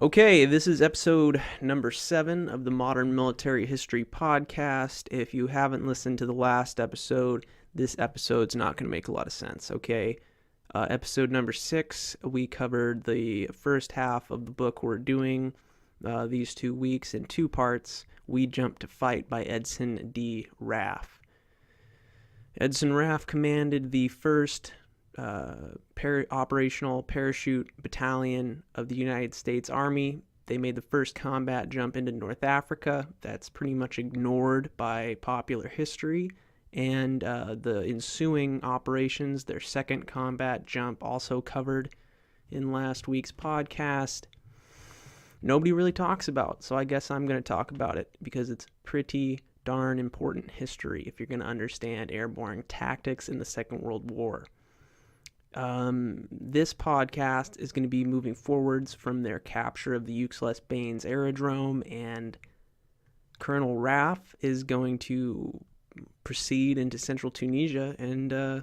Okay, this is episode number 7 of the Modern Military History Podcast. If you haven't listened to the last episode, this episode's not going to make a lot of sense, okay? Episode number 6, we covered the first half of the book we're doing these 2 weeks in 2 parts. We Jumped to Fight by Edson D. Raff. Edson Raff commanded the 1st Operational Parachute Battalion of the United States Army. They made the first combat jump into North Africa. That's pretty much ignored by popular history. And the ensuing operations, their second combat jump, also covered in last week's podcast, nobody really talks about. So I guess I'm going to talk about it because it's pretty darn important history if you're going to understand airborne tactics in the Second World War. This podcast is going to be moving forwards from their capture of the US Baines aerodrome, and Colonel Raff is going to proceed into central Tunisia, and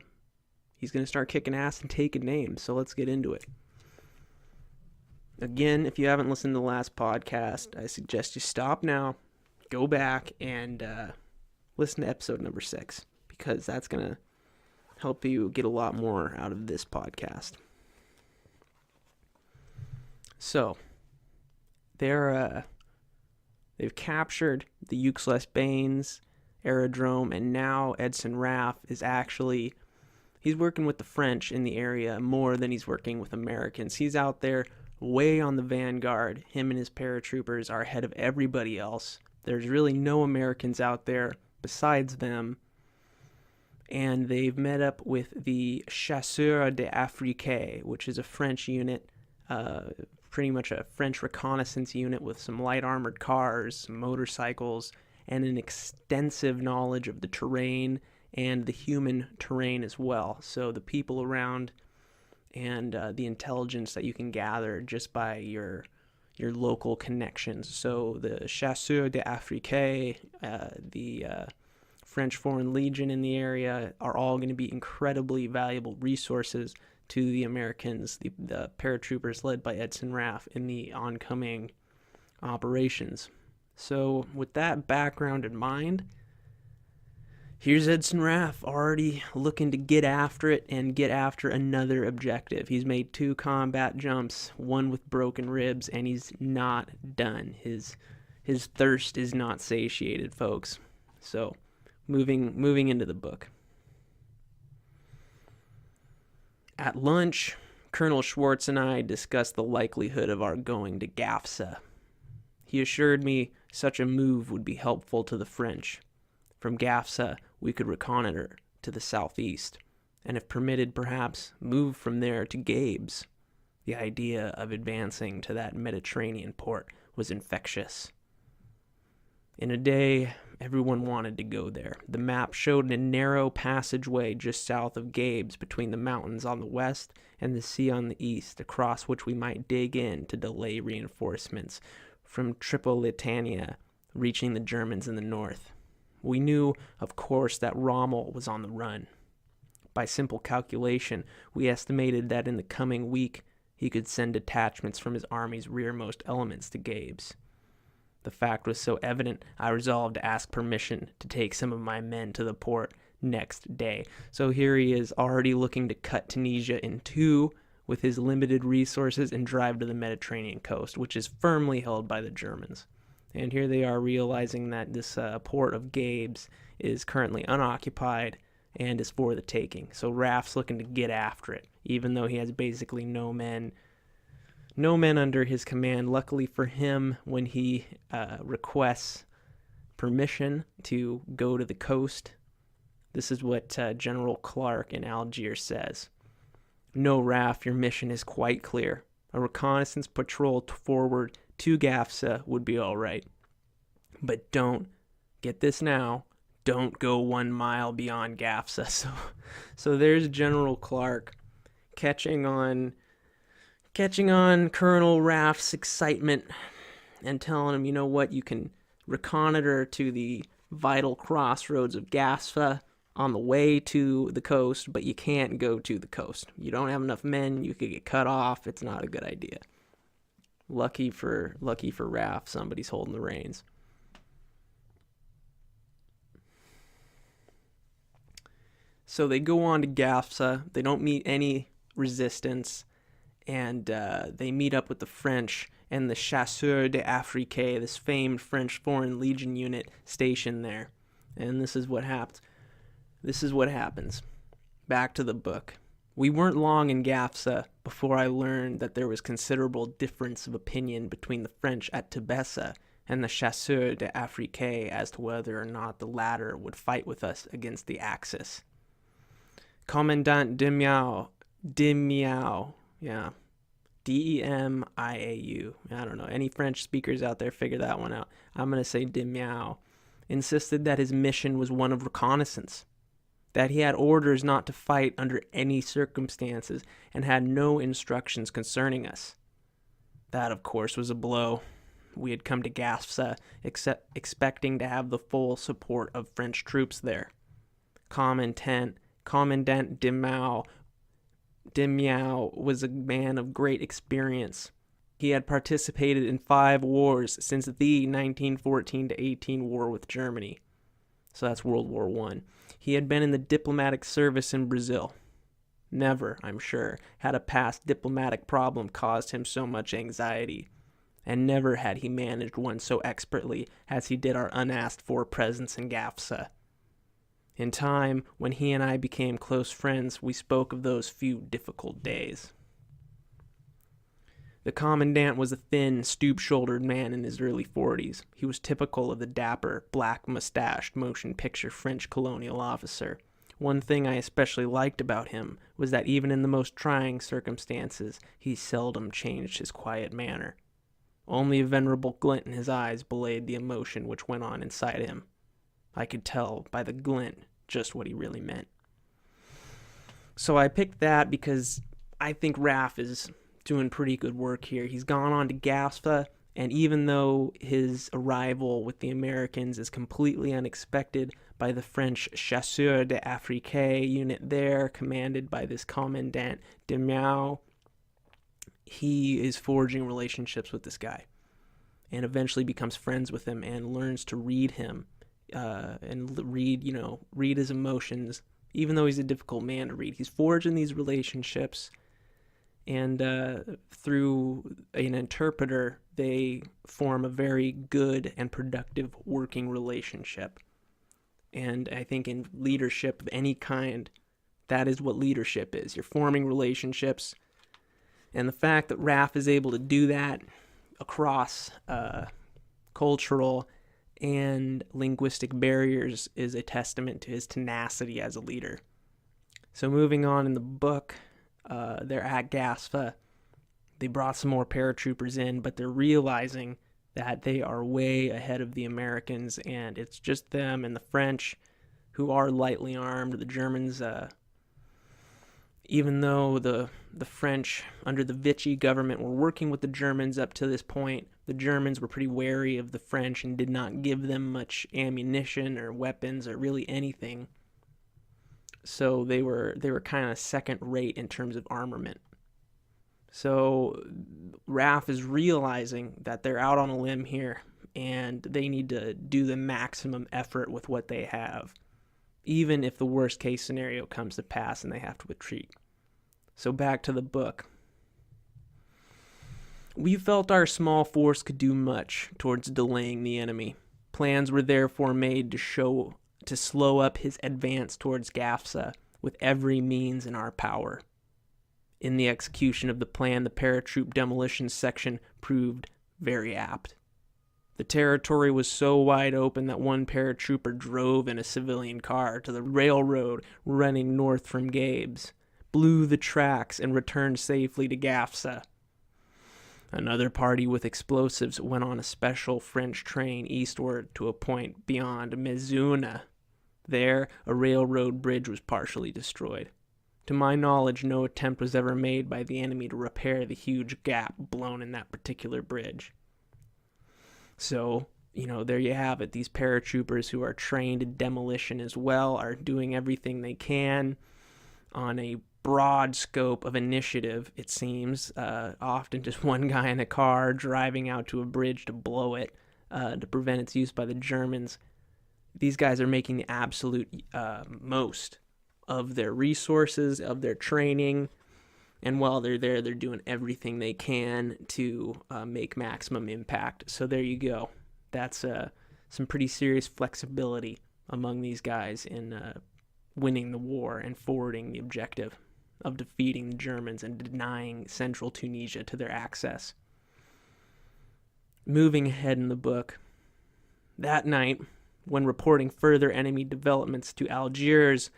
he's going to start kicking ass and taking names. So let's get into it. Again, if you haven't listened to the last podcast, I suggest you stop now, go back, and listen to episode number 6, because that's going to help you get a lot more out of this podcast. So, they've captured the US Baines aerodrome, and now Edson Raff is he's working with the French in the area more than he's working with Americans. He's out there way on the vanguard. Him and his paratroopers are ahead of everybody else. There's really no Americans out there besides them. And they've met up with the Chasseurs d'Afrique, which is a French unit, pretty much a French reconnaissance unit with some light armored cars, some motorcycles, and an extensive knowledge of the terrain and the human terrain as well. So the people around and the intelligence that you can gather just by your local connections. So the Chasseurs d'Afrique, the French Foreign Legion in the area, are all going to be incredibly valuable resources to the Americans, the paratroopers led by Edson Raff in the oncoming operations. So with that background in mind, here's Edson Raff already looking to get after it and get after another objective. He's made 2 combat jumps, one with broken ribs, and he's not done. His thirst is not satiated, folks. So moving into the book. At lunch, Colonel Schwartz and I discussed the likelihood of our going to Gafsa. He assured me such a move would be helpful to the French. From Gafsa, we could reconnoiter to the southeast, and if permitted, perhaps move from there to Gabes. The idea of advancing to that Mediterranean port was infectious. In a day, everyone wanted to go there. The map showed a narrow passageway just south of Gabes between the mountains on the west and the sea on the east, across which we might dig in to delay reinforcements from Tripolitania reaching the Germans in the north. We knew, of course, that Rommel was on the run. By simple calculation, we estimated that in the coming week he could send detachments from his army's rearmost elements to Gabes. The fact was so evident, I resolved to ask permission to take some of my men to the port next day. So here he is, already looking to cut Tunisia in 2 with his limited resources and drive to the Mediterranean coast, which is firmly held by the Germans. And here they are realizing that this port of Gabes is currently unoccupied and is for the taking. So Raff's looking to get after it, even though he has basically no men under his command. Luckily for him, when he requests permission to go to the coast, this is what General Clark in Algiers says. "No, Raff, your mission is quite clear. A reconnaissance patrol forward to Gafsa would be all right. But don't, get this now, don't go 1 mile beyond Gafsa." So there's General Clark catching on Colonel Raff's excitement and telling him, you know what, you can reconnoiter to the vital crossroads of Gafsa on the way to the coast, but you can't go to the coast. You don't have enough men, you could get cut off, it's not a good idea. Lucky for Raff, somebody's holding the reins. So they go on to Gafsa. They don't meet any resistance, and they meet up with the French and the Chasseurs d'Afrique, this famed French Foreign Legion unit stationed there. And this is what happens. Back to the book. We weren't long in Gafsa before I learned that there was considerable difference of opinion between the French at Tebessa and the Chasseurs d'Afrique as to whether or not the latter would fight with us against the Axis. Commandant Demiao, yeah, Demiau, I don't know, any French speakers out there figure that one out. I'm going to say Demiau, insisted that his mission was one of reconnaissance, that he had orders not to fight under any circumstances and had no instructions concerning us. That, of course, was a blow. We had come to Gafsa expecting to have the full support of French troops there. Commandant Demiau was a man of great experience. He had participated in 5 wars since the 1914-18 war with Germany. So that's World War I. He had been in the diplomatic service in Brazil. Never, I'm sure, had a past diplomatic problem caused him so much anxiety. And never had he managed one so expertly as he did our unasked-for presence in Gafsa. In time, when he and I became close friends, we spoke of those few difficult days. The commandant was a thin, stoop-shouldered man in his early 40s. He was typical of the dapper, black-mustached motion picture French colonial officer. One thing I especially liked about him was that even in the most trying circumstances, he seldom changed his quiet manner. Only a venerable glint in his eyes belayed the emotion which went on inside him. I could tell by the glint just what he really meant. So I picked that because I think Raff is doing pretty good work here. He's gone on to Gafsa, and even though his arrival with the Americans is completely unexpected by the French Chasseurs d'Afrique unit there, commanded by this Commandant Demiau, he is forging relationships with this guy and eventually becomes friends with him and learns to read him and read his emotions. Even though he's a difficult man to read, he's forging these relationships, and through an interpreter, they form a very good and productive working relationship. And I think in leadership of any kind, that is what leadership is. You're forming relationships, and the fact that Raff is able to do that across cultural and linguistic barriers is a testament to his tenacity as a leader. So moving on in the book, they're at Gafsa. They brought some more paratroopers in, but they're realizing that they are way ahead of the Americans, and it's just them and the French who are lightly armed. The Germans, even though the French under the Vichy government were working with the Germans up to this point, the Germans were pretty wary of the French and did not give them much ammunition or weapons or really anything. So they were kind of second rate in terms of armament. So Raff is realizing that they're out on a limb here and they need to do the maximum effort with what they have, even if the worst case scenario comes to pass and they have to retreat. So back to the book. We felt our small force could do much towards delaying the enemy. Plans were therefore made to slow up his advance towards Gafsa with every means in our power. In the execution of the plan, the paratroop demolition section proved very apt. The territory was so wide open that one paratrooper drove in a civilian car to the railroad running north from Gabe's, blew the tracks, and returned safely to Gafsa. Another party with explosives went on a special French train eastward to a point beyond Mezuna. There, a railroad bridge was partially destroyed. To my knowledge, no attempt was ever made by the enemy to repair the huge gap blown in that particular bridge. So, there you have it. These paratroopers who are trained in demolition as well are doing everything they can on a broad scope of initiative, it seems. Often just one guy in a car driving out to a bridge to blow it to prevent its use by the Germans. These guys are making the absolute most of their resources, of their training, and while they're there, they're doing everything they can to make maximum impact. So there you go. That's some pretty serious flexibility among these guys in winning the war and forwarding the objective of defeating the Germans and denying central Tunisia to their access. Moving ahead in the book, that night, when reporting further enemy developments to Algiers,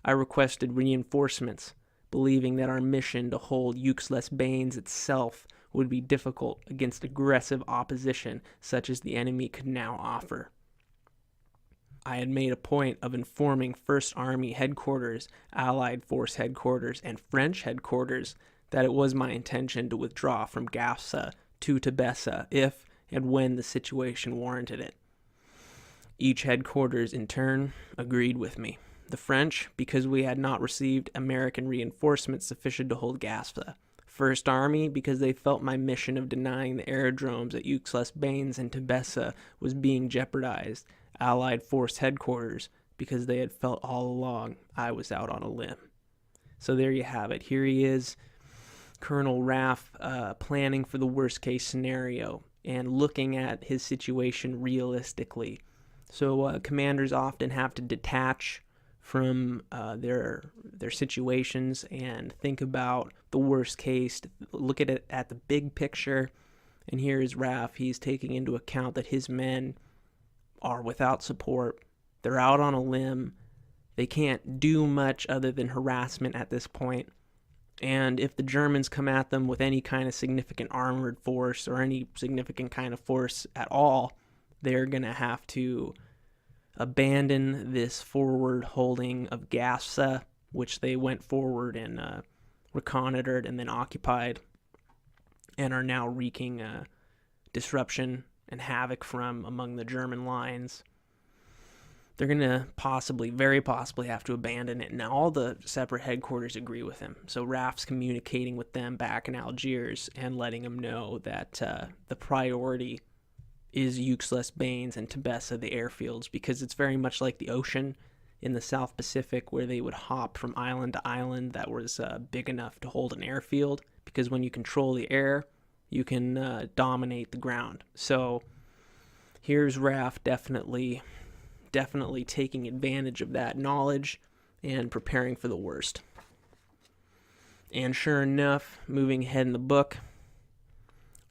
I requested reinforcements, believing that our mission to hold Aix-les-Bains itself would be difficult against aggressive opposition such as the enemy could now offer. I had made a point of informing 1st Army headquarters, Allied Force headquarters, and French headquarters that it was my intention to withdraw from Gafsa to Tebessa if and when the situation warranted it. Each headquarters, in turn, agreed with me. The French, because we had not received American reinforcements sufficient to hold Gafsa. 1st Army, because they felt my mission of denying the aerodromes at Aix-les-Bains and Tebessa was being jeopardized. Allied Force headquarters, because they had felt all along I was out on a limb. So there you have it. Here he is, Colonel Raff, planning for the worst-case scenario and looking at his situation realistically. So commanders often have to detach from their situations and think about the worst case, look at it at the big picture. And here is Raff. He's taking into account that his men are without support. They're out on a limb. They can't do much other than harassment at this point. And if the Germans come at them with any kind of significant armored force or any significant kind of force at all, they're going to have to abandon this forward holding of Gafsa, which they went forward and reconnoitered and then occupied, and are now wreaking disruption and havoc from among the German lines. They're going to very possibly have to abandon it. Now, all the separate headquarters agree with him. So Raff's communicating with them back in Algiers and letting them know that the priority is Aix-les-Bains and Tebessa, the airfields, because it's very much like the ocean in the South Pacific where they would hop from island to island that was big enough to hold an airfield, because when you control the air, you can dominate the ground. So here's Raff definitely taking advantage of that knowledge and preparing for the worst. And sure enough, moving ahead in the book,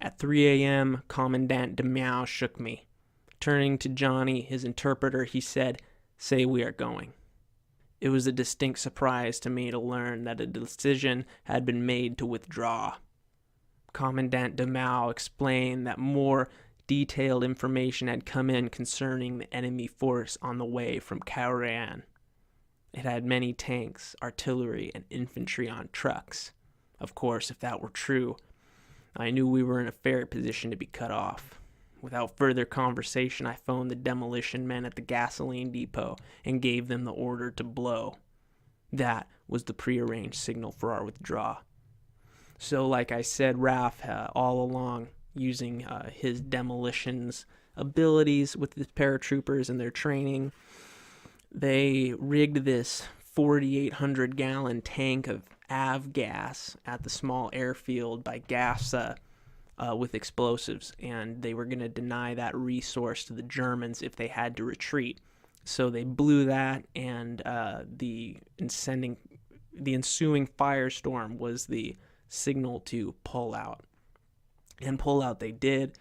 at 3 a.m., Commandant de Meaux shook me. Turning to Johnny, his interpreter, he said, "Say we are going." It was a distinct surprise to me to learn that a decision had been made to withdraw. Commandant de Meaux explained that more detailed information had come in concerning the enemy force on the way from Cauran. It had many tanks, artillery, and infantry on trucks. Of course, if that were true, I knew we were in a fair position to be cut off. Without further conversation, I phoned the demolition men at the gasoline depot and gave them the order to blow. That was the prearranged signal for our withdrawal. So, like I said, Raff, all along, using his demolitions abilities with the paratroopers and their training, they rigged this 4,800-gallon tank of avgas at the small airfield by Gafsa with explosives, and they were going to deny that resource to the Germans if they had to retreat. So they blew that, and the ensuing firestorm was the signal to pull out. And pull out they did.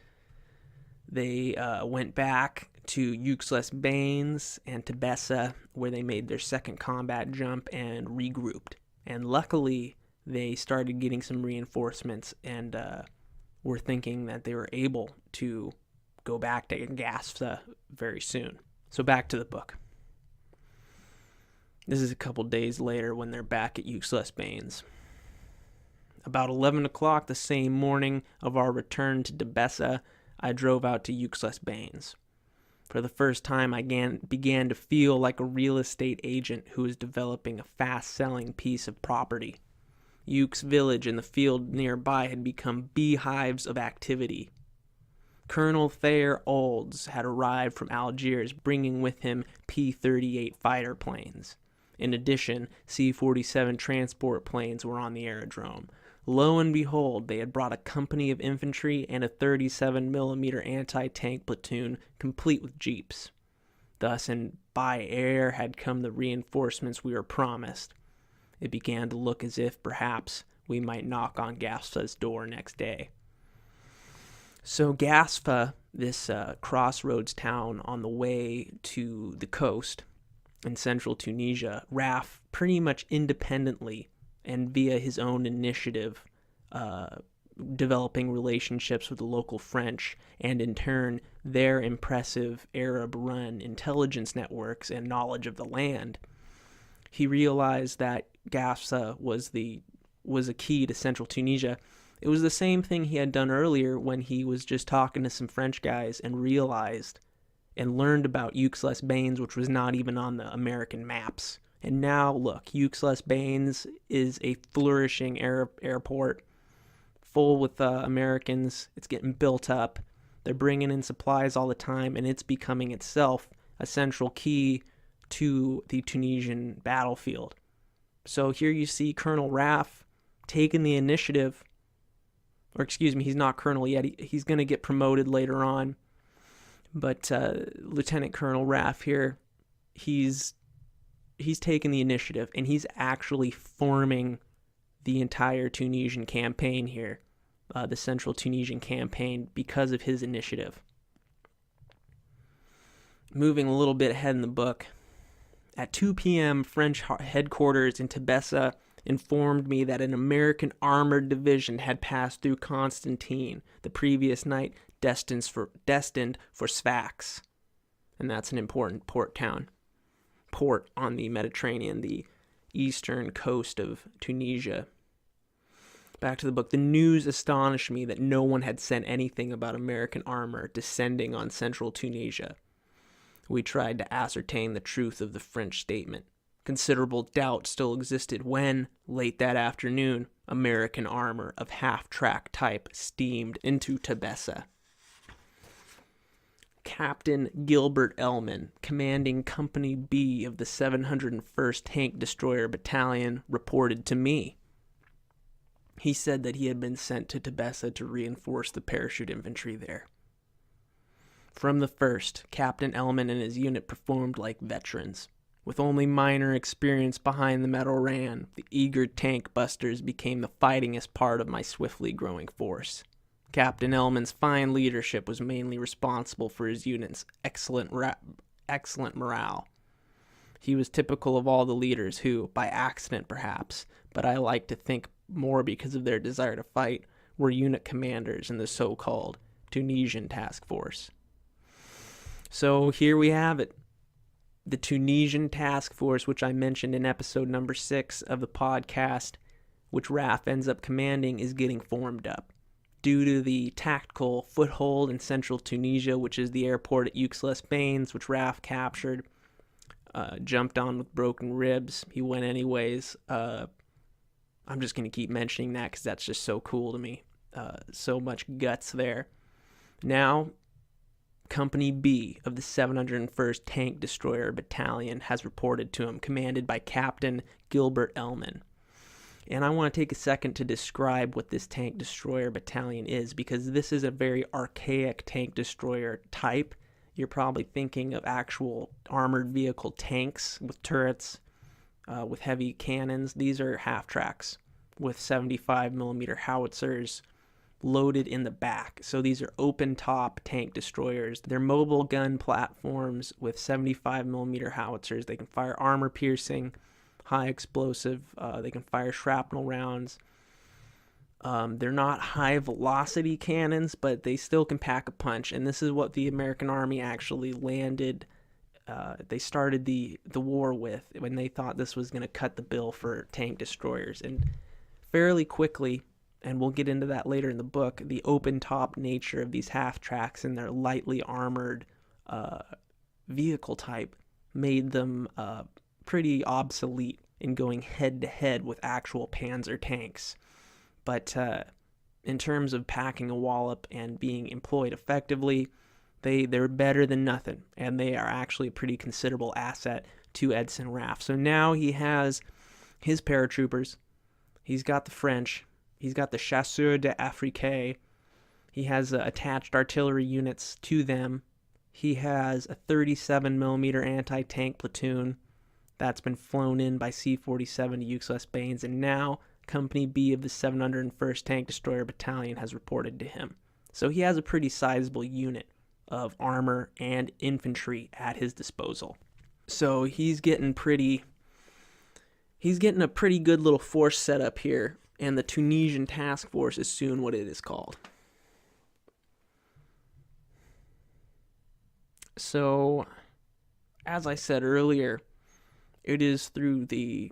They went back to Aix-les-Bains and Tebessa, where they made their second combat jump and regrouped. And luckily, they started getting some reinforcements and were thinking that they were able to go back to Gafsa very soon. So back to the book. This is a couple days later when they're back at Aix-les-Bains. About 11 o'clock the same morning of our return to Tebessa, I drove out to Aix-les-Bains. For the first time, I began to feel like a real estate agent who is developing a fast-selling piece of property. Uke's village and the field nearby had become beehives of activity. Colonel Thayer Olds had arrived from Algiers, bringing with him P-38 fighter planes. In addition, C-47 transport planes were on the aerodrome. Lo and behold, they had brought a company of infantry and a 37mm anti-tank platoon, complete with jeeps. Thus, and by air had come the reinforcements we were promised. It began to look as if, perhaps, we might knock on Gasfa's door next day. So Gasfa, this crossroads town on the way to the coast in central Tunisia, Raff pretty much independently and via his own initiative, developing relationships with the local French and in turn their impressive Arab-run intelligence networks and knowledge of the land. He realized that Gasfa was a key to central Tunisia. It was the same thing he had done earlier when he was just talking to some French guys and realized and learned about Aix-les-Bains, which was not even on the American maps. And now, look, Aix-les-Bains is a flourishing airport full with Americans. It's getting built up. They're bringing in supplies all the time, and it's becoming itself a central key to the Tunisian battlefield. So here you see Colonel Raff taking the initiative. Or excuse me, he's not colonel yet. He's going to get promoted later on. But Lieutenant Colonel Raff here, he's taken the initiative, and he's actually forming the entire Tunisian campaign here, the Central Tunisian campaign, because of his initiative. Moving a little bit ahead in the book, at 2 p.m., French headquarters in Tebessa informed me that an American armored division had passed through Constantine the previous night, destined for Sfax. And that's an important port on the Mediterranean, the eastern coast of Tunisia. Back to the book. The news astonished me that no one had said anything about American armor descending on central Tunisia. We tried to ascertain the truth of the French statement. Considerable doubt still existed when, late that afternoon, American armor of half-track type steamed into Tebessa. Captain Gilbert Ellman, commanding Company B of the 701st Tank Destroyer Battalion, reported to me. He said that he had been sent to Tebessa to reinforce the parachute infantry there. From the first, Captain Ellman and his unit performed like veterans. With only minor experience behind the metal ran, the eager tank busters became the fightingest part of my swiftly growing force. Captain Ellman's fine leadership was mainly responsible for his unit's excellent morale. He was typical of all the leaders who, by accident perhaps, but I like to think more because of their desire to fight, were unit commanders in the so-called Tunisian Task Force. So here we have it. The Tunisian Task Force, which I mentioned in episode number 6 of the podcast, which Raff ends up commanding, is getting formed up. Due to the tactical foothold in central Tunisia, which is the airport at Aix-les-Bains, which Raff captured, jumped on with broken ribs. He went anyways. I'm just going to keep mentioning that because that's just so cool to me. So much guts there. Now, Company B of the 701st Tank Destroyer Battalion has reported to him, commanded by Captain Gilbert Ellman. And I want to take a second to describe what this Tank Destroyer Battalion is, because this is a very archaic tank destroyer type. You're probably thinking of actual armored vehicle tanks with turrets, with heavy cannons. These are half-tracks with 75mm howitzers loaded in the back. So these are open-top tank destroyers. They're mobile gun platforms with 75mm howitzers. They can fire armor-piercing, high-explosive. They can fire shrapnel rounds. They're not high-velocity cannons, but they still can pack a punch. And this is what the American Army actually landed. They started the war with when they thought this was going to cut the bill for tank destroyers. And fairly quickly, and we'll get into that later in the book, the open-top nature of these half-tracks and their lightly armored vehicle type made them pretty obsolete in going head-to-head with actual Panzer tanks. But in terms of packing a wallop and being employed effectively, they're better than nothing, and they are actually a pretty considerable asset to Edson Raff. So now he has his paratroopers, he's got the French, he's got the Chasseurs d'Afrique, he has attached artillery units to them, he has a 37mm anti-tank platoon that's been flown in by C-47 to US Baines, and now Company B of the 701st Tank Destroyer Battalion has reported to him. So he has a pretty sizable unit of armor and infantry at his disposal. So he's getting a pretty good little force set up here, and the Tunisian Task Force is soon what it is called. So, as I said earlier, it's through the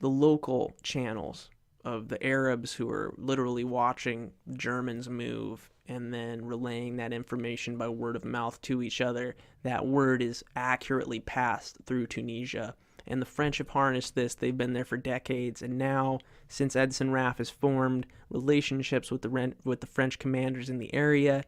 local channels of the Arabs who are literally watching Germans move and then relaying that information by word of mouth to each other. That word is accurately passed through Tunisia. And the French have harnessed this. They've been there for decades. And now, since Edson Raff has formed relationships with the French commanders in the area,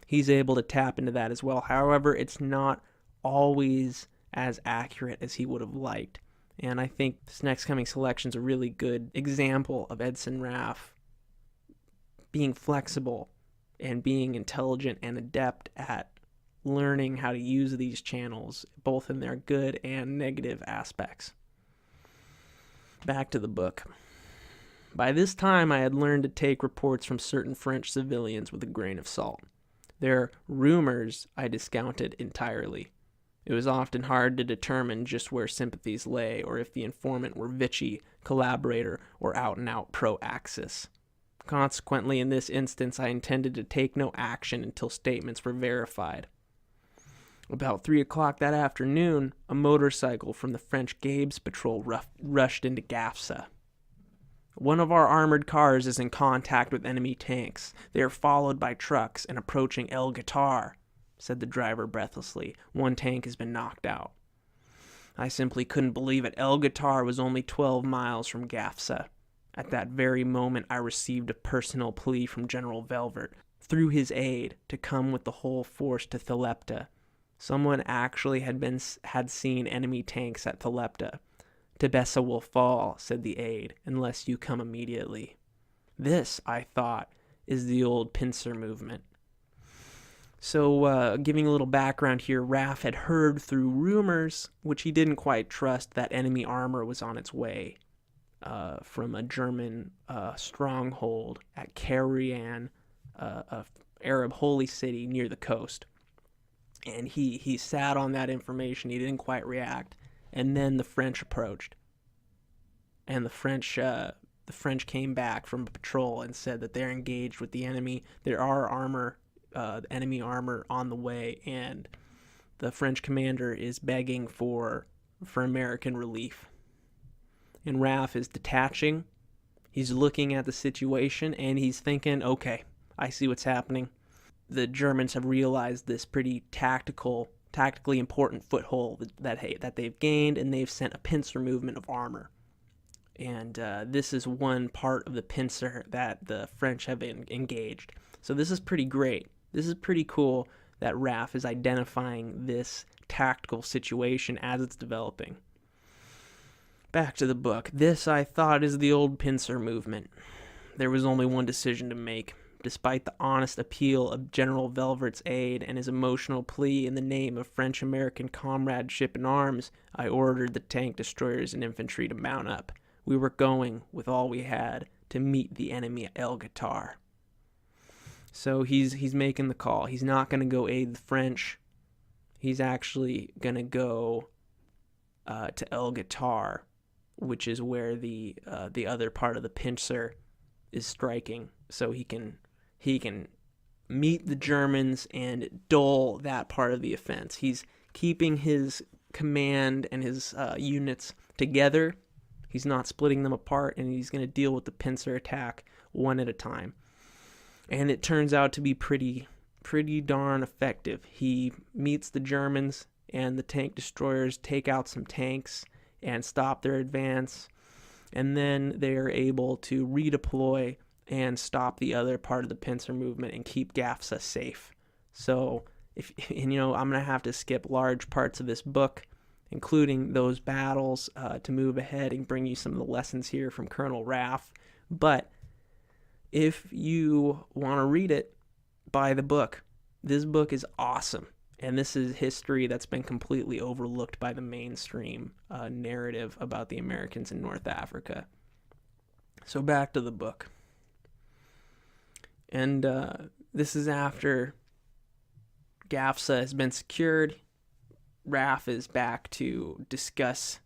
he's able to tap into that as well. However, it's not always as accurate as he would have liked. And I think this next coming selection is a really good example of Edson Raff being flexible and being intelligent and adept at learning how to use these channels, both in their good and negative aspects. Back to the book. By this time, I had learned to take reports from certain French civilians with a grain of salt. Their rumors I discounted entirely. It was often hard to determine just where sympathies lay, or if the informant were Vichy, collaborator, or out-and-out pro-Axis. Consequently, in this instance, I intended to take no action until statements were verified. About 3 o'clock that afternoon, a motorcycle from the French Gabes patrol rushed into Gafsa. One of our armored cars is in contact with enemy tanks. They are followed by trucks and approaching El Guitar, said the driver breathlessly. One tank has been knocked out. I simply couldn't believe it. El Guitar was only 12 miles from Gafsa. At that very moment, I received a personal plea from General Velvert, through his aide, to come with the whole force to Thalepta. Someone actually had seen enemy tanks at Thalepta. Tebessa will fall, said the aide, unless you come immediately. This, I thought, is the old pincer movement. So, giving a little background here, Raff had heard through rumors, which he didn't quite trust, that enemy armor was on its way from a German stronghold at Karian, a Arab holy city near the coast. And he sat on that information. He didn't quite react. And then the French approached. And the French came back from patrol and said that they're engaged with the enemy. There are enemy armor on the way, and the French commander is begging for American relief. And Raff is detaching. He's looking at the situation, and he's thinking, okay, I see what's happening. The Germans have realized this pretty tactically important foothold that they've gained, and they've sent a pincer movement of armor. And this is one part of the pincer that the French have engaged. So this is pretty great. This is pretty cool that Raff is identifying this tactical situation as it's developing. Back to the book. This, I thought, is the old pincer movement. There was only one decision to make. Despite the honest appeal of General Velvert's aide and his emotional plea in the name of French-American comradeship in arms, I ordered the tank destroyers and infantry to mount up. We were going, with all we had, to meet the enemy at El Guitar. So he's making the call. He's not going to go aid the French. He's actually going to go to El Guitar, which is where the other part of the pincer is striking. So he can meet the Germans and dull that part of the offense. He's keeping his command and his units together. He's not splitting them apart, and he's going to deal with the pincer attack one at a time. And it turns out to be pretty darn effective. He meets the Germans, and the tank destroyers take out some tanks and stop their advance, and then they are able to redeploy and stop the other part of the pincer movement and keep GAFSA safe. So, I'm going to have to skip large parts of this book, including those battles, to move ahead and bring you some of the lessons here from Colonel Raff. But if you want to read it, buy the book. This book is awesome. And this is history that's been completely overlooked by the mainstream narrative about the Americans in North Africa. So back to the book. And this is after GAFSA has been secured. Raff is back to discuss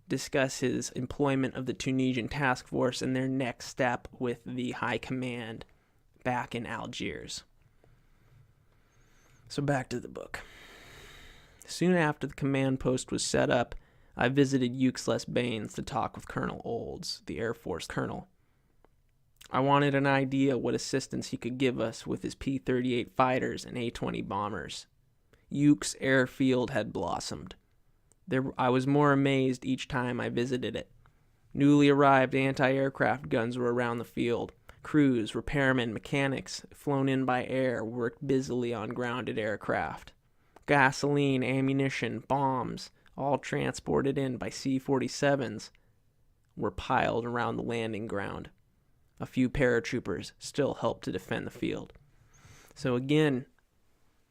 his employment of the Tunisian task force and their next step with the high command back in Algiers. So back to the book. Soon after the command post was set up, I visited Uxles-Baines to talk with Colonel Olds, the Air Force colonel. I wanted an idea what assistance he could give us with his P-38 fighters and A-20 bombers. Ukes Airfield had blossomed. I was more amazed each time I visited it. Newly arrived anti-aircraft guns were around the field. Crews, repairmen, mechanics, flown in by air, worked busily on grounded aircraft. Gasoline, ammunition, bombs, all transported in by C-47s, were piled around the landing ground. A few paratroopers still helped to defend the field. So again,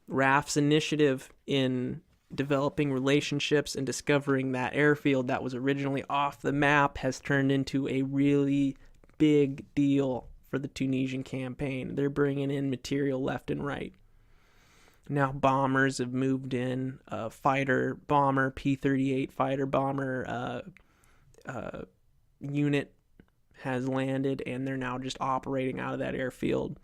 Raff's initiative in developing relationships and discovering that airfield that was originally off the map has turned into a really big deal for the Tunisian campaign. They're bringing in material left and right. Now bombers have moved in, fighter bomber, P-38 fighter bomber unit has landed, and they're now just operating out of that airfield.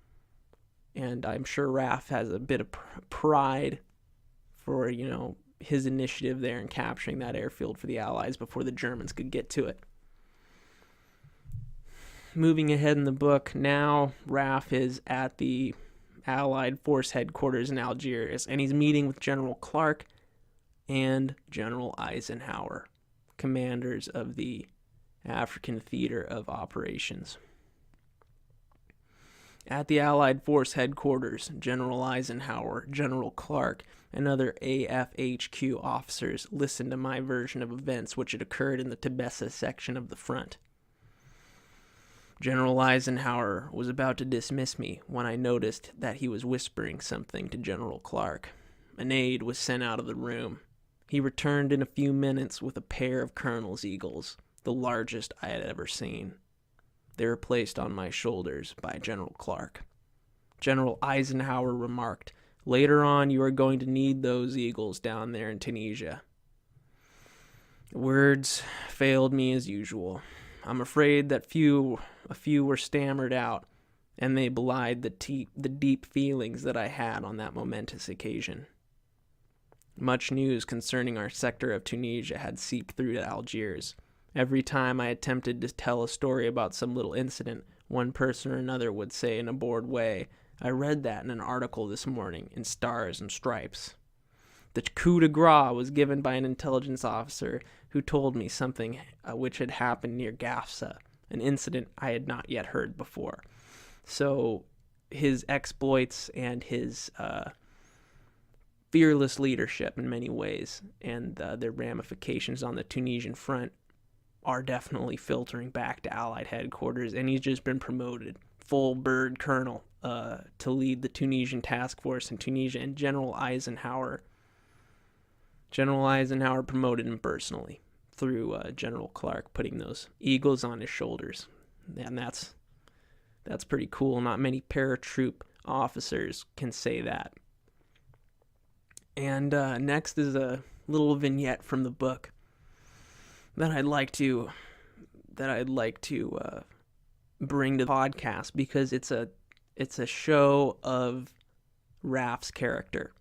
And I'm sure Raff has a bit of pride for, his initiative there in capturing that airfield for the Allies before the Germans could get to it. Moving ahead in the book, now Raff is at the Allied Force Headquarters in Algiers, and he's meeting with General Clark and General Eisenhower, commanders of the African Theater of Operations. At the Allied Force Headquarters, General Eisenhower, General Clark, and other AFHQ officers listened to my version of events which had occurred in the Tebessa section of the front. General Eisenhower was about to dismiss me when I noticed that he was whispering something to General Clark. An aide was sent out of the room. He returned in a few minutes with a pair of Colonel's Eagles, the largest I had ever seen. They were placed on my shoulders by General Clark. General Eisenhower remarked, "Later on, you are going to need those Eagles down there in Tunisia." Words failed me as usual. I'm afraid that a few were stammered out, and they belied the deep feelings that I had on that momentous occasion. Much news concerning our sector of Tunisia had seeped through to Algiers. Every time I attempted to tell a story about some little incident, one person or another would say in a bored way, "I read that in an article this morning in Stars and Stripes." The coup de grace was given by an intelligence officer who told me something which had happened near GAFSA, an incident I had not yet heard before. So his exploits and his fearless leadership in many ways and their ramifications on the Tunisian front are definitely filtering back to Allied headquarters, and he's just been promoted full bird colonel to lead the Tunisian task force in Tunisia, and General Eisenhower promoted him personally through General Clark putting those Eagles on his shoulders, and that's pretty cool. Not many paratroop officers can say that. And next is a little vignette from the book that I'd like to bring to the podcast, because it's a show of Raff's character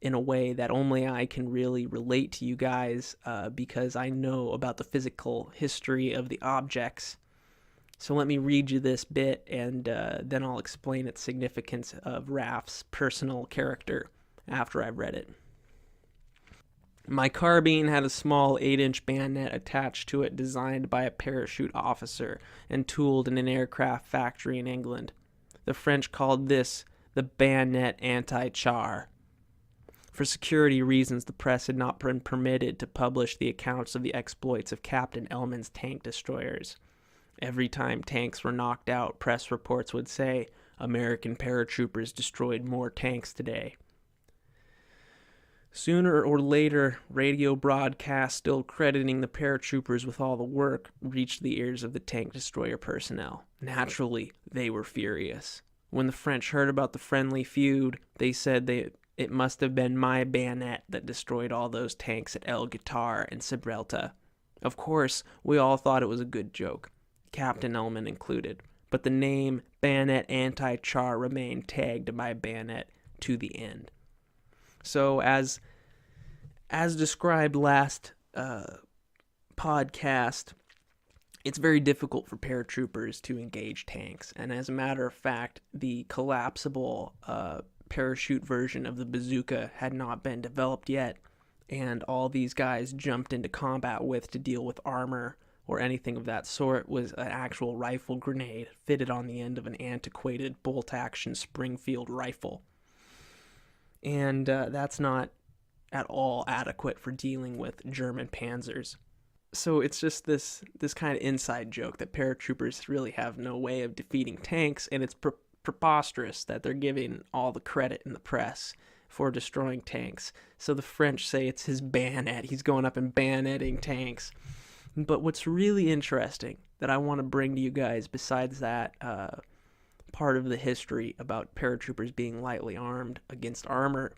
in a way that only I can really relate to you guys, because I know about the physical history of the objects. So let me read you this bit, and then I'll explain its significance of Raff's personal character after I've read it. My carbine had a small 8-inch bayonet attached to it, designed by a parachute officer and tooled in an aircraft factory in England. The French called this the bayonet anti-char. For security reasons, the press had not been permitted to publish the accounts of the exploits of Captain Ellman's tank destroyers. Every time tanks were knocked out, press reports would say, "American paratroopers destroyed more tanks today." Sooner or later, radio broadcasts still crediting the paratroopers with all the work reached the ears of the tank destroyer personnel. Naturally, they were furious. When the French heard about the friendly feud, they said it must have been my bayonet that destroyed all those tanks at El Guitar and Gibraltar. Of course, we all thought it was a good joke, Captain Ellman included, but the name bayonet anti-char remained tagged to my bayonet to the end. So as described last podcast, it's very difficult for paratroopers to engage tanks. And as a matter of fact, the collapsible parachute version of the bazooka had not been developed yet. And all these guys jumped into combat with to deal with armor or anything of that sort was an actual rifle grenade fitted on the end of an antiquated bolt-action Springfield rifle. And that's not at all adequate for dealing with German panzers. So it's just this kind of inside joke that paratroopers really have no way of defeating tanks, and it's preposterous that they're giving all the credit in the press for destroying tanks. So the French say it's his bayonet. He's going up and bayoneting tanks. But what's really interesting that I want to bring to you guys, besides that part of the history about paratroopers being lightly armed against armor,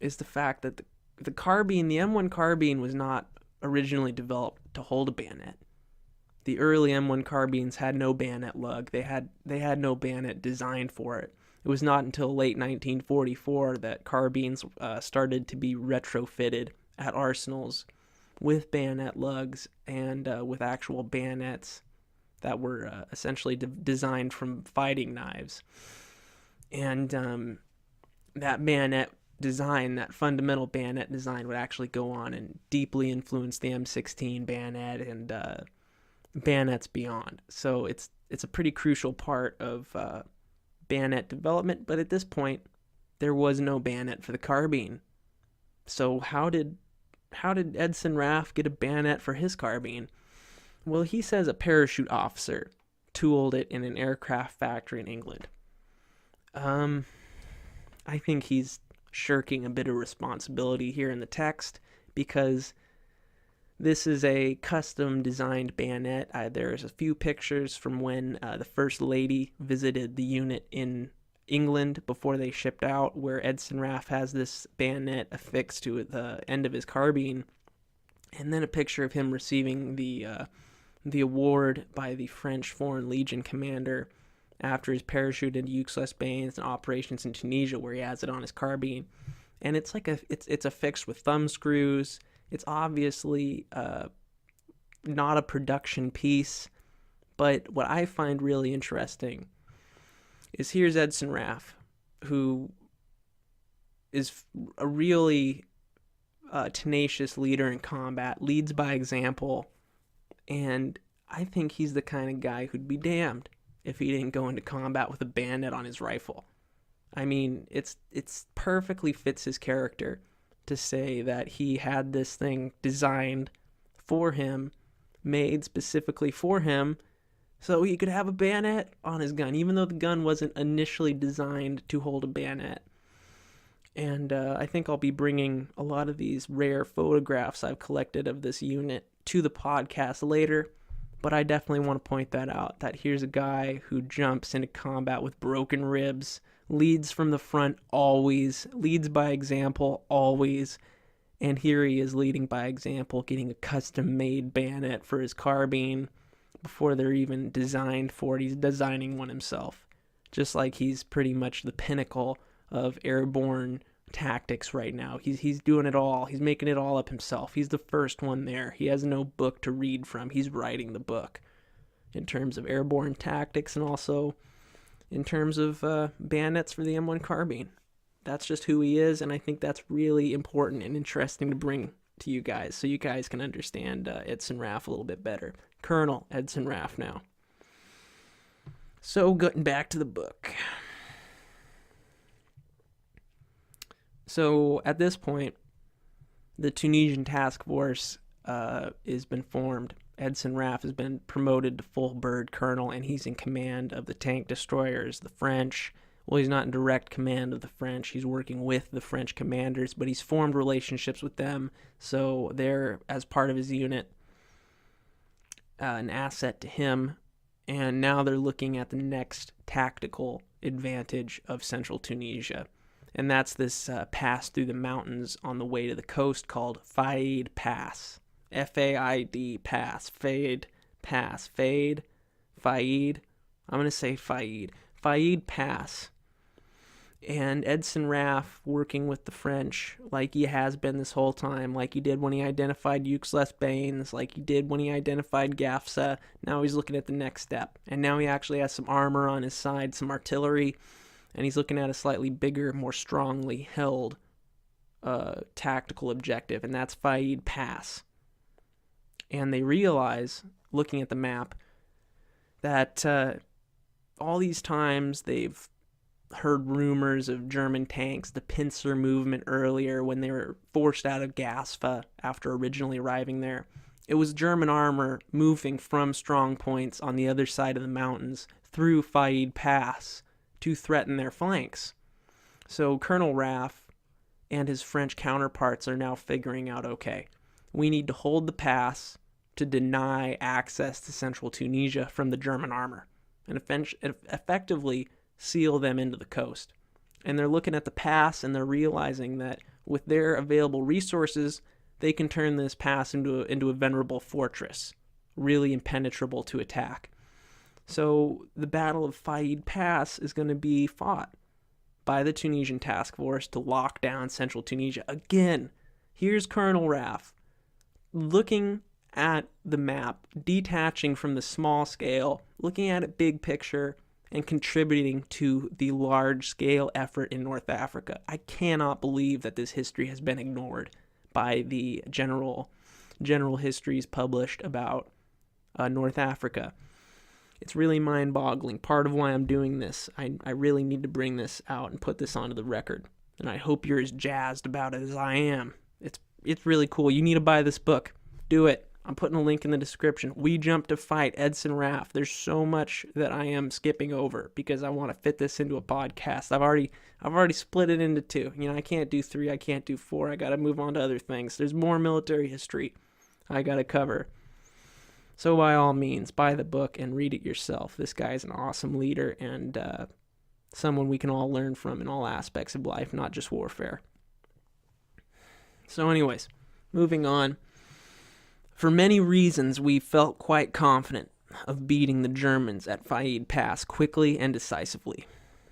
is the fact that the carbine, the M1 carbine, was not originally developed to hold a bayonet. The early M1 carbines had no bayonet lug. They had no bayonet designed for it. It was not until late 1944 that carbines started to be retrofitted at arsenals with bayonet lugs and with actual bayonets that were essentially designed from fighting knives. And that bayonet design, that fundamental bayonet design, would actually go on and deeply influence the M16 bayonet and bayonets beyond. So it's a pretty crucial part of bayonet development, but at this point, there was no bayonet for the carbine. So how did Edson Raff get a bayonet for his carbine? Well, he says a parachute officer tooled it in an aircraft factory in England. I think he's shirking a bit of responsibility here in the text, because this is a custom designed bayonet. There's a few pictures from when the First Lady visited the unit in England before they shipped out, where Edson Raff has this bayonet affixed to the end of his carbine, and then a picture of him receiving the award by the French Foreign Legion commander after his parachute into Aix-les-Bains and operations in Tunisia, where he has it on his carbine. And it's like it's affixed with thumb screws. It's obviously not a production piece, but what I find really interesting is here's Edson Raff, who is a really tenacious leader in combat, leads by example, and I think he's the kind of guy who'd be damned if he didn't go into combat with a bayonet on his rifle. I mean, it's perfectly fits his character to say that he had this thing designed for him, made specifically for him, so he could have a bayonet on his gun, even though the gun wasn't initially designed to hold a bayonet. And I think I'll be bringing a lot of these rare photographs I've collected of this unit to the podcast later, but I definitely want to point that out, that here's a guy who jumps into combat with broken ribs, leads from the front always, leads by example always, and here he is leading by example, getting a custom-made bayonet for his carbine before they're even designed for it. He's designing one himself, just like he's pretty much the pinnacle of airborne tactics right now. He's doing it all. He's making it all up himself. He's the first one there. He has no book to read from. He's writing the book in terms of airborne tactics and also in terms of bayonets for the M1 carbine. That's just who he is, and I think that's really important and interesting to bring to you guys so you guys can understand Edson Raff a little bit better. Colonel Edson Raff now. So getting back to the book. So at this point, the Tunisian task force has been formed. Edson Raff has been promoted to full bird colonel, and he's in command of the tank destroyers, the French. Well, he's not in direct command of the French. He's working with the French commanders, but he's formed relationships with them, so they're, as part of his unit, an asset to him. And now they're looking at the next tactical advantage of central Tunisia. And that's this pass through the mountains on the way to the coast called Faid Pass. F-A-I-D Pass. Faid Pass. Faid. Faid. I'm going to say Faid. Faid Pass. And Edson Raff, working with the French, like he has been this whole time, like he did when he identified Aix-les-Bains, like he did when he identified Gafsa. Now he's looking at the next step. And now he actually has some armor on his side, some artillery, and he's looking at a slightly bigger, more strongly held tactical objective, and that's Faid Pass. And they realize, looking at the map, that all these times they've heard rumors of German tanks, the pincer movement earlier when they were forced out of Gasfa after originally arriving there. It was German armor moving from strong points on the other side of the mountains through Faid Pass to threaten their flanks. So Colonel Raff and his French counterparts are now figuring out, okay, we need to hold the pass to deny access to central Tunisia from the German armor and effectively seal them into the coast. And they're looking at the pass and they're realizing that with their available resources, they can turn this pass into a venerable fortress, really impenetrable to attack. So the Battle of Faid Pass is going to be fought by the Tunisian task force to lock down central Tunisia. Again, here's Colonel Raff looking at the map, detaching from the small scale, looking at it big picture, and contributing to the large-scale effort in North Africa. I cannot believe that this history has been ignored by the general histories published about North Africa. It's really mind-boggling. Part of why I'm doing this, I really need to bring this out and put this onto the record. And I hope you're as jazzed about it as I am. It's really cool. You need to buy this book. Do it. I'm putting a link in the description. We Jump to Fight, Edson Raff. There's so much that I am skipping over because I want to fit this into a podcast. I've already split it into two. I can't do 3, I can't do 4. I got to move on to other things. There's more military history I got to cover. So by all means, buy the book and read it yourself. This guy is an awesome leader and someone we can all learn from in all aspects of life, not just warfare. So anyways, moving on. For many reasons, we felt quite confident of beating the Germans at Faid Pass quickly and decisively.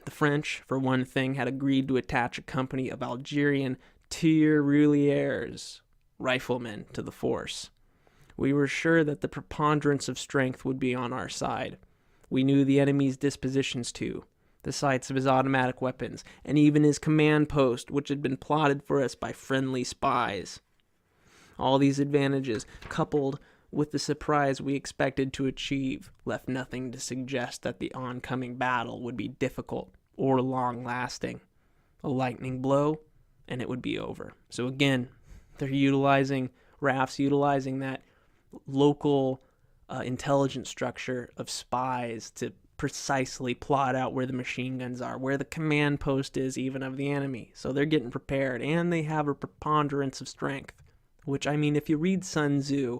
The French, for one thing, had agreed to attach a company of Algerian tirailleurs, riflemen, to the force. We were sure that the preponderance of strength would be on our side. We knew the enemy's dispositions too, the sites of his automatic weapons, and even his command post, which had been plotted for us by friendly spies. All these advantages, coupled with the surprise we expected to achieve, left nothing to suggest that the oncoming battle would be difficult or long-lasting. A lightning blow, and it would be over. So again, Raff's utilizing that local intelligence structure of spies to precisely plot out where the machine guns are, where the command post is even of the enemy. So they're getting prepared, and they have a preponderance of strength. Which, if you read Sun Tzu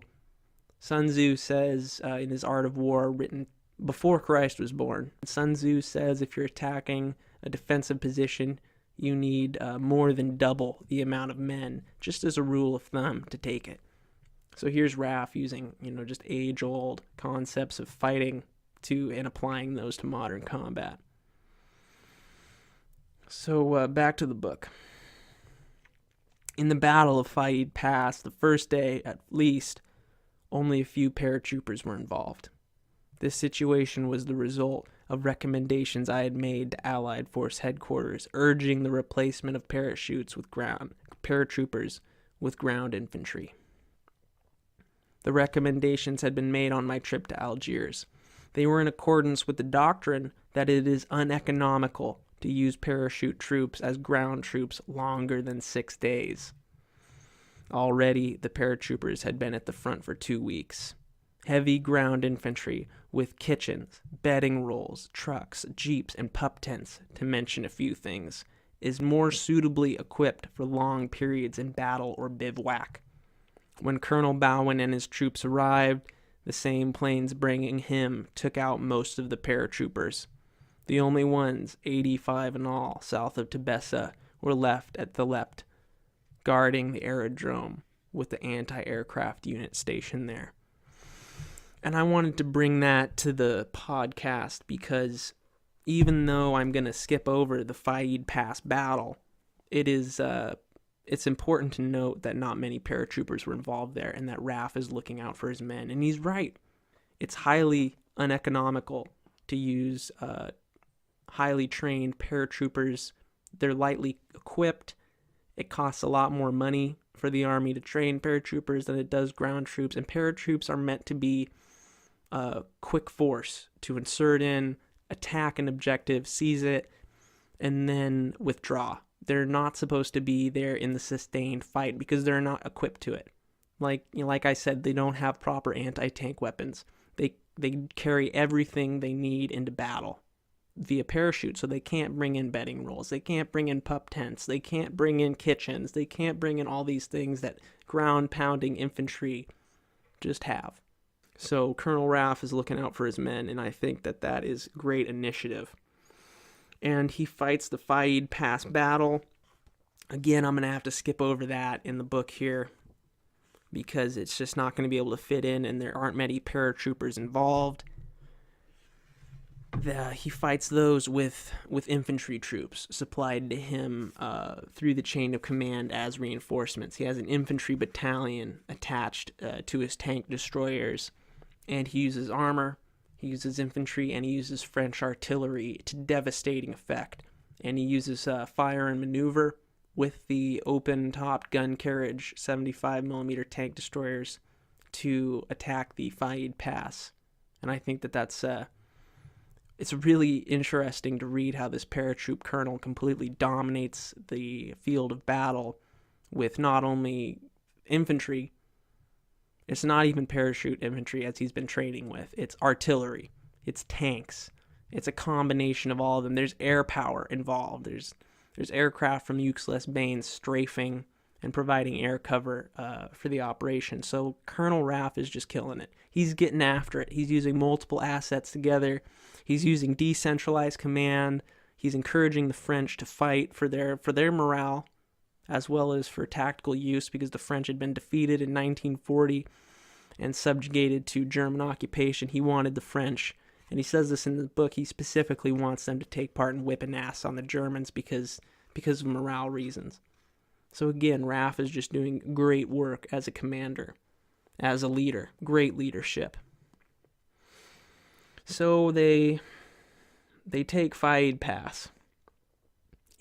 says in his Art of War, written before Christ was born, Sun Tzu says if you're attacking a defensive position, you need more than double the amount of men, just as a rule of thumb, to take it. So here's Raff using, just age-old concepts of fighting and applying those to modern combat. So back to the book. In the Battle of Faid Pass, the first day at least, only a few paratroopers were involved. This situation was the result of recommendations I had made to Allied Force Headquarters, urging the replacement of paratroopers with ground infantry. The recommendations had been made on my trip to Algiers. They were in accordance with the doctrine that it is uneconomical to use parachute troops as ground troops longer than 6 days. Already, the paratroopers had been at the front for 2 weeks. Heavy ground infantry with kitchens, bedding rolls, trucks, jeeps, and pup tents, to mention a few things, is more suitably equipped for long periods in battle or bivouac. When Colonel Bowen and his troops arrived, the same planes bringing him took out most of the paratroopers. The only ones, 85 in all, south of Tebessa, were left at the Lept, guarding the aerodrome with the anti-aircraft unit stationed there. And I wanted to bring that to the podcast because even though I'm going to skip over the Faid Pass battle, it's important to note that not many paratroopers were involved there and that Raff is looking out for his men. And he's right. It's highly uneconomical to use highly trained paratroopers. They're lightly equipped. It costs a lot more money for the Army to train paratroopers than it does ground troops. And paratroops are meant to be a quick force to insert in, attack an objective, seize it, and then withdraw. They're not supposed to be there in the sustained fight because they're not equipped to it. Like I said, they don't have proper anti-tank weapons. They carry everything they need into battle via parachute, so they can't bring in bedding rolls. They can't bring in pup tents. They can't bring in kitchens. They can't bring in all these things that ground-pounding infantry just have. So Colonel Raff is looking out for his men, and I think that is great initiative. And he fights the Faid Pass battle. Again, I'm going to have to skip over that in the book here because it's just not going to be able to fit in, and there aren't many paratroopers involved. He fights those with infantry troops supplied to him through the chain of command as reinforcements. He has an infantry battalion attached to his tank destroyers, and he uses armor, he uses infantry, and he uses French artillery to devastating effect. And he uses fire and maneuver with the open-topped gun carriage 75mm tank destroyers to attack the Faid Pass. And I think that's it's really interesting to read how this paratroop colonel completely dominates the field of battle with not only infantry. It's not even parachute infantry as he's been training with. It's artillery. It's tanks. It's a combination of all of them. There's air power involved. There's aircraft from UX Baines strafing and providing air cover for the operation. So Colonel Raff is just killing it. He's getting after it. He's using multiple assets together. He's using decentralized command. He's encouraging the French to fight for their morale, as well as for tactical use, because the French had been defeated in 1940 and subjugated to German occupation. He wanted the French, and he says this in the book, he specifically wants them to take part in whipping ass on the Germans because of morale reasons. So again, Raff is just doing great work as a commander, as a leader, great leadership. So they take Faid Pass.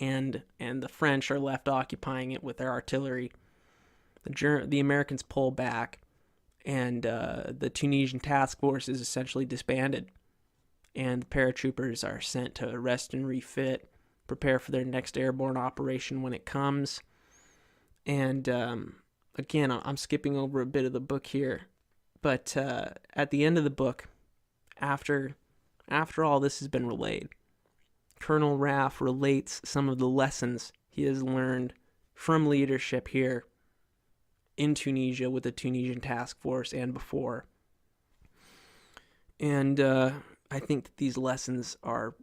And the French are left occupying it with their artillery. The Americans pull back, and the Tunisian task force is essentially disbanded. And the paratroopers are sent to rest and refit, prepare for their next airborne operation when it comes. And again, I'm skipping over a bit of the book here, but at the end of the book, after all this has been relayed, Colonel Raff relates some of the lessons he has learned from leadership here in Tunisia with the Tunisian task force and before. And I think that these lessons are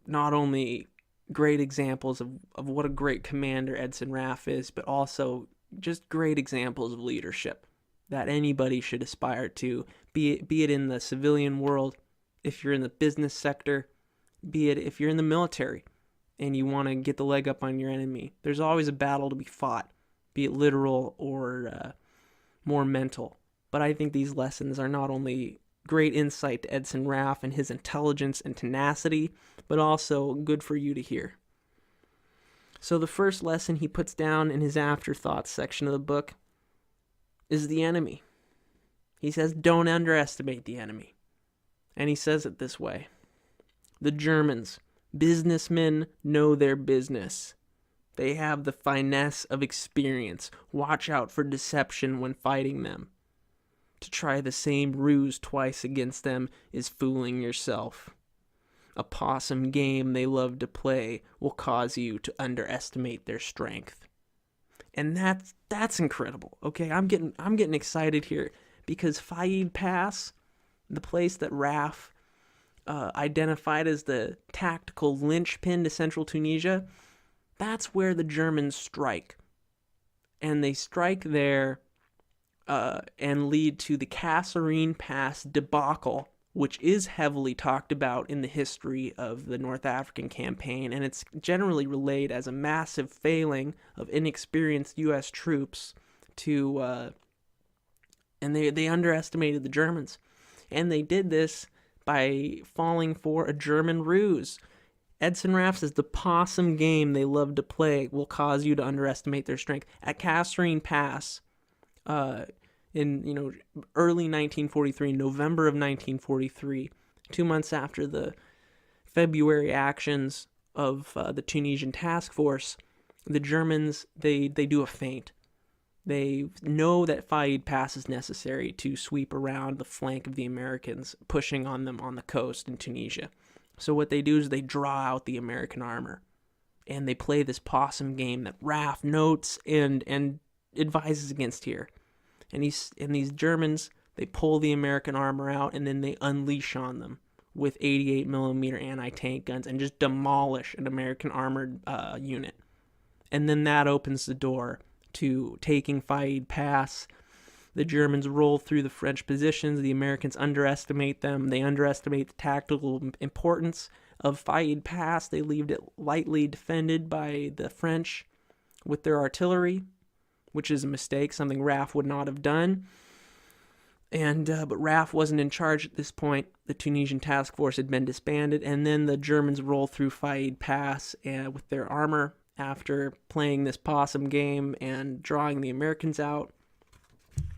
not only great examples of what a great commander Edson Raff is, but also just great examples of leadership that anybody should aspire to, be it in the civilian world, if you're in the business sector, be it if you're in the military and you want to get the leg up on your enemy. There's always a battle to be fought, be it literal or more mental. But I think these lessons are not only great insight to Edson Raff and his intelligence and tenacity, but also good for you to hear. So the first lesson he puts down in his afterthoughts section of the book is the enemy. He says, don't underestimate the enemy. And he says it this way. The Germans, businessmen, know their business. They have the finesse of experience. Watch out for deception when fighting them. To try the same ruse twice against them is fooling yourself. A possum game they love to play will cause you to underestimate their strength. And that's incredible. Okay, I'm getting excited here because Faid Pass, the place that Raff identified as the tactical linchpin to central Tunisia, that's where the Germans strike. And they strike there and lead to the Kasserine Pass debacle, which is heavily talked about in the history of the North African campaign, and it's generally relayed as a massive failing of inexperienced U.S. troops and they underestimated the Germans. And they did this by falling for a German ruse. Edson Raff says the possum game they love to play will cause you to underestimate their strength. At Kasserine Pass, in early 1943, November of 1943, 2 months after the February actions of the Tunisian task force, the Germans they do a feint. They know that Faid Pass is necessary to sweep around the flank of the Americans, pushing on them on the coast in Tunisia. So what they do is they draw out the American armor, and they play this possum game that Raff notes and advises against here. And these Germans, they pull the American armor out, and then they unleash on them with 88 millimeter anti-tank guns and just demolish an American armored unit. And then that opens the door to taking Faid Pass. The Germans roll through the French positions. The Americans underestimate them. They underestimate the tactical importance of Faid Pass. They leave it lightly defended by the French with their artillery, which is a mistake, something Raff would not have done. But Raff wasn't in charge at this point. The Tunisian task force had been disbanded, and then the Germans roll through Faid Pass with their armor after playing this possum game and drawing the Americans out.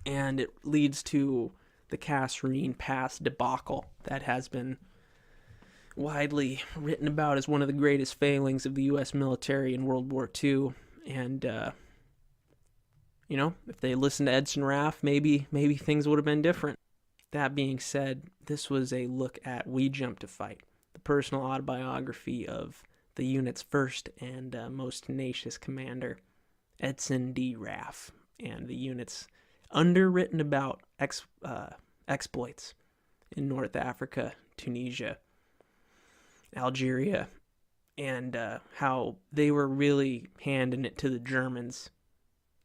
And it leads to the Kasserine Pass debacle that has been widely written about as one of the greatest failings of the U.S. military in World War II. And, if they listened to Edson Raff, maybe things would have been different. That being said, this was a look at We Jump to Fight, the personal autobiography of the unit's first and most tenacious commander, Edson D. Raff, and the unit's underwritten about exploits in North Africa, Tunisia, Algeria, and how they were really handing it to the Germans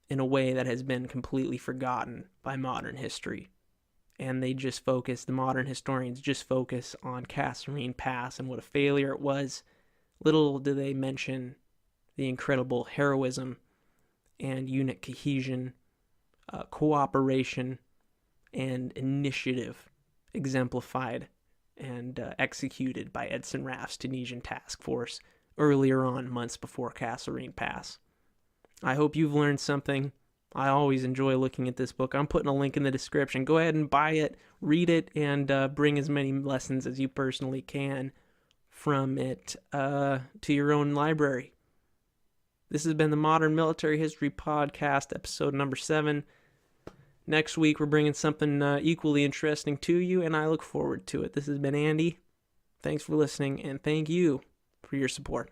in a way that has been completely forgotten by modern history. And the modern historians just focus on Kasserine Pass and what a failure it was. Little do they mention the incredible heroism and unit cohesion, cooperation, and initiative exemplified and executed by Edson Raff's Tunisian task force earlier on, months before Kasserine Pass. I hope you've learned something. I always enjoy looking at this book. I'm putting a link in the description. Go ahead and buy it, read it, and bring as many lessons as you personally can from it to your own library. This has been the Modern Military History Podcast, episode number 7. Next week, we're bringing something equally interesting to you, and I look forward to it. This has been Andy. Thanks for listening, and thank you for your support.